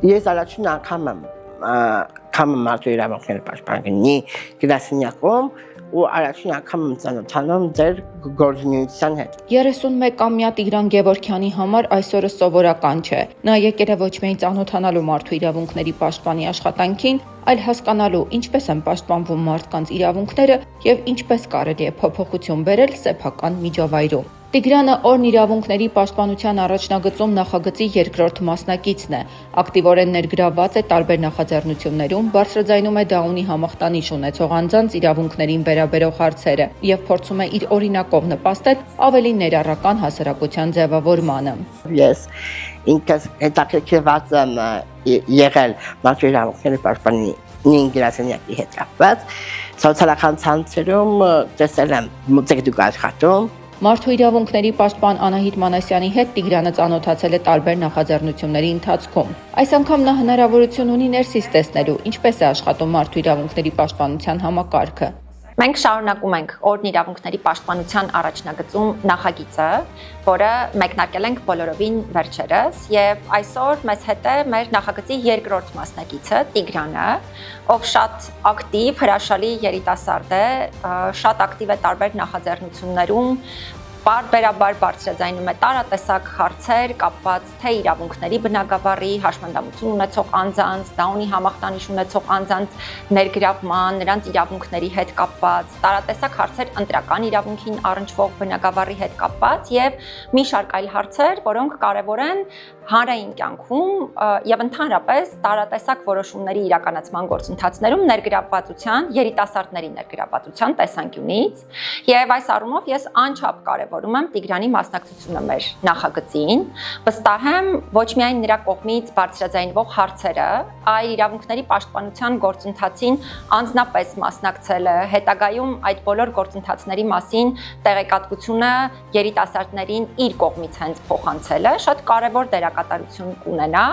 Ես առաջին անգամ եմ մարդու իրավունքների պաշտպանի գրասենյակում ու առաջին անգամ եմ ծանոթանում ձեր գործունեության հետ։ 31-ամյա Տիգրան Գևորգյանի համար այսօրը սովորական չէ։ Նա եկել է ոչ միայն ծանոթանալու մարդու իրավունքների պաշտպանի աշխատանքին, այլ հասկանալու ինչպես են պաշտպանվում մարդկանց իրավունքները եւ ինչպես կարելի է փոփոխություն բերել սեփական միջավայրում։ Տիգրանը օրն իրավունքների պաշտպանության առաջնագծում նախագծի երկրորդ մասնակիցն է, ակտիվորեն ներգրավված է տարբեր նախաձեռնություններում, բարձրաձայնում է Դաունի համախտանիշ ունեցող անձանց իրավունքներին վերաբերող հարցերը եւ փորձում է իր օրինակով նպաստել ավելի ներառական հասարակության ձևավորմանը։ Ես ինքս հետաքրքրված եմ եղել մարդու իրավունքների պաշտպանի գրասենյակի հետ կապված, սոցիալական ցանցերում տեսել եմ դուք դուք աշխատում։ Մարդու իրավունքների պաշտպան Անահիտ Մանասյանի հետ Տիգրանը ծանոթացել է տարբեր նախաձեռնությունների ընթացքում։ Այս անգամ նա հնարավորություն ունի ներսից տեսնելու, ինչպես է աշխատում մարդու իրավունքների պաշտպանության համակարգը։ Մենք շարունակում ենք օրն իրավունքների պաշտպանության առաջնագծում նախագիծը, որը մեկնարկել ենք բոլորովին վերջերս, եւ այսօր մեզ հետ է մեր նախագծի երկրորդ մասնակիցը Տիգրանը, ով շատ ակտիվ, հրաշալի երիտասարդ է, շատ ակտիվ է տարբեր նախաձեռնություններում, պարբերաբար բարձրաձայնում է տարատեսակ հարցեր կապված թե իրավունքների բնագավառի, հաշմանդամություն ունեցող անձանց, Դաունի համախտանիշ ունեցող անձանց ներգրավման, նրանց իրավունքների հետ կապված, տարատեսակ հարցեր ընտրական իրավունքին առնչվող բնագավառի հետ կապված եւ մի շարք այլ հարցեր, որոնք կարեւոր են հանրային կյանքում եւ ընդհանրապես տարատեսակ որոշումների իրականացման գործընթացներում ներգրավվածության, երիտասարդների ներգրավվածության տեսանկյունից եւ այս առումով ես անչափ կարևորում եմ Տիգրանի մասնակցությունը մեր նախագծին, վստահ եմ ոչ միայն նրա կողմից բարձրաձայնվող հարցերը, այլ իրավունքների պաշտպանության գործընթացին անձնապես մասնակցելը, հետագայում այդ բոլոր գործընթացների մասին տեղեկատվությունը երիտասարդներին իր կողմից հենց փոխանցելը շատ կարևոր դերակատարություն կունենա,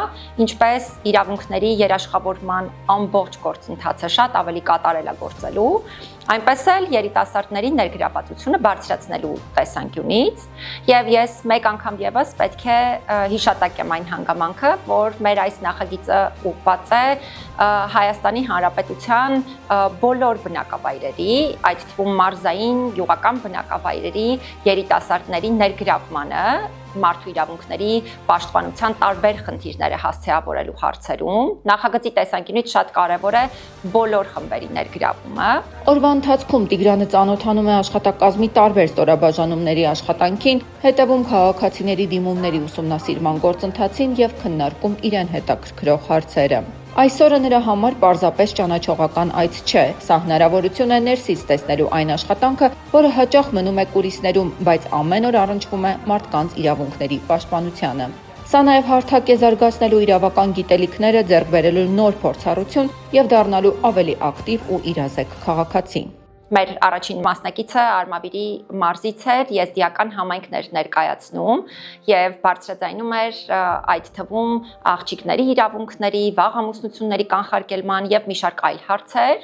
ինչպես իրավունքների երաշխավորման ամբողջ գործընթացը շատ ավելի կատարելագործելու, այնպես էլ երիտասարդների ներգրավվածությունը բարձրացնելու տեսանկյունից եւ ես մեկ անգամ եւս պետք է հիշատակեմ այն հանգամանքը, որ մեր այս նախագիծը ուղղված է Հայաստանի Հանրապետության բոլոր բնակավայրերի, այդ թվում մարզային, գյուղական բնակավայրերի երիտասարդների ներգրավմանը մարդու իրավունքների պաշտպանության տարբեր խնդիրները հասցեավորելու հարցերում նախագծի տեսանկյունից շատ կարևոր է բոլոր խմբերի ներգրավումը։ Օրվա ընթացքում Տիգրանը ծանոթանում է աշխատակազմի տարբեր ստորաբաժանումների աշխատանքին, հետևում քաղաքացիների դիմումների ուսումնասիրման գործընթացին եւ քննարկում իրեն հետաքրքրող հարցերը։ Այսօրը նրա համար պարզապես ճանաչողական այց չէ, սա հնարավորություն է ներսից տեսնելու այն աշխատանքը, որը հաճախ մնում է կուլիսներում, բայց ամեն օր առնչվում է մարդկանց իրավունքների պաշտպանությանը։ Սա նաև հարթակ է զարգացնելու իրավական գիտելիքները, ձեռք բերելու նոր փորձառություն եւ դառնալու ավելի ակտիվ ու իրազեկ քաղաքացի։ Մեր առաջին մասնակիցը Արմավիրի մարզից էր, եզդիական համայնքներ ներկայացնում եւ բարձրաձայնում էր այդ թվում աղջիկների իրավունքների, վաղ ամուսնությունների կանխարգելման եւ մի շարք այլ հարցեր։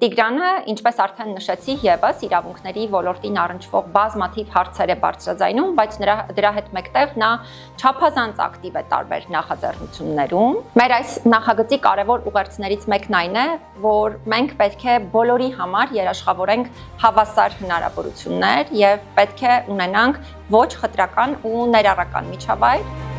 Տիգրանը, ինչպես արդեն նշեցի, եւս իրավունքների ոլորտին առնչվող բազմաթիվ հարցեր է բարձրաձայնում, բայց դրա հետ մեկտեղ նա չափազանց ակտիվ է տարբեր նախաձեռնություններում։ Մեր այս նախագծի կարևոր ուղերձներից մեկն այն է, որ մենք պետք է բոլորի համար երաշխավորենք հավասար հնարավորություններ եւ պետք է ունենանք ոչ խտրական ու ներառական միջավայր։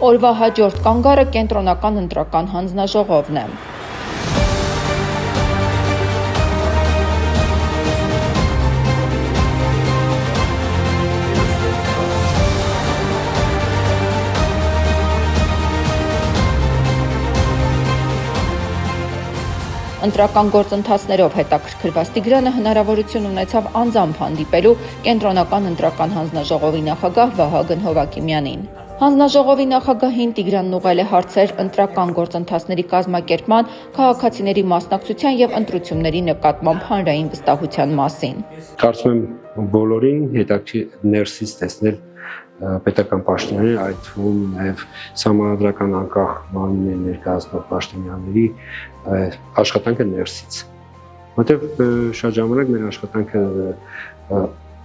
Օրվա հաջորդ կանգառը կենտրոնական ընտրական հանձնաժողովն է։ Ընտրական գործընթացներով հետաքրքրված Տիգրանը հնարավորություն ունեցավ անձամբ հանդիպելու կենտրոնական ընտրական հանձնաժողովի նախագահ Վահագն Հովակիմյանին։ Հանձնաժողովի նախագահին Տիգրանն ուղղել է հարցեր ընտրական գործընթացների կազմակերպման, քաղաքացիների մասնակցության եւ ընտրությունների նկատմամբ հանրային վստահության մասին։ Կարծում եմ բոլորին հետաքրքիր ներսից տեսնել պետական պաշտոնյաների, այդ թվում նաև համանդրական անկախ մարմիններ ներկայացնող պաշտոնյաների աշխատանքը ներսից։ Որտեւ շատ ժամանակ մեր աշխատանքը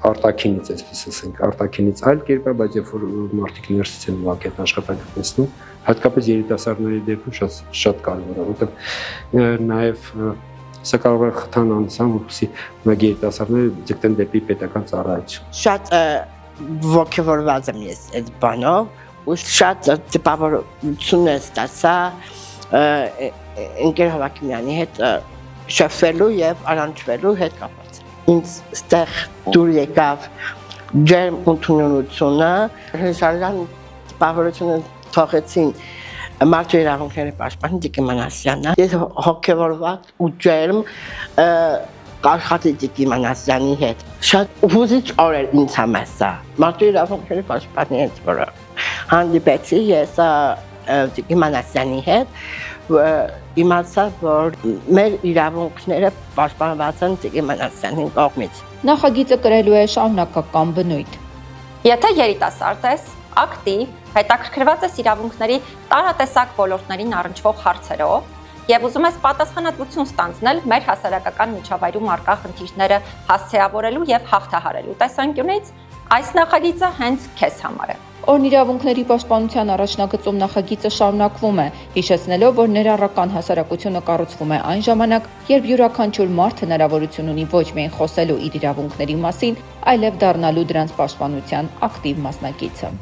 արտաքինից, այսպես ասենք, արտաքինից այլ կերպ է, բայց երբ որ մարդիկ ներսից են ուղղակի այդ աշխատանքը տեսնում, հատկապես երիտասարդների դեպքում շատ կարևոր է, որտեւ նաև սա կարող է խթան անցան, որպեսզի մեկ երիտասարդները ձգտեն դեպի պետական ծառայություն։ Շատ ոգևորված եմ ես այդ բանով ու շատ տպավորություն եմ ստացա ընկեր Հավակիմյանի հետ շփվելու եւ առանցվելու հետ կապված։ Ինձ ստեղ դուր եկավ ջերմ ընդունելությունը, հրաժարական տպավորությունը թողեցին Մարդու իրավունքների պաշտպան Տիկին Մանասյանը։ Ես հոգևորված ու ջերմ աշխատի Տիկին Մանասյանի հետ։ Շատ հուզիչ օր էր ինձ համար սա։ Մարդու իրավունքների պաշտպանի հետ որ հանդիպեցի ես Տիկին Մանասյանի հետ, իմացա, որ մեր իրավունքները պաշտպանված են Տիկին Մանասյանի կողմից։ Նախագիծը կրելու է շարունակական բնույթ։ Եթե երիտասարդ ես, ակտիվ, հետաքրքրված ես իրավունքների տարատեսակ ոլորտներին առնչվող հարցերով եւ ուզում ես պատասխանատվություն ստանձնել մեր հասարակական միջավայրում առկա խնդիրները հասցեավորելու եւ հաղթահարելու տեսանկյունից, այս նախագիծը հենց քեզ համար է։ Օրն իրավունքների պաշտպանության առաջնագծում նախագիծը շարունակվում է, հիշեցնելով, որ ներառական հասարակությունը կառուցվում է այն ժամանակ, երբ յուրաքանչյուր մարդ հնարավորություն ունի ոչ միայն խոսելու իր իրավունքների մասին, այլև դառնալու դրանց պաշտպանության ակտիվ մասնակիցը։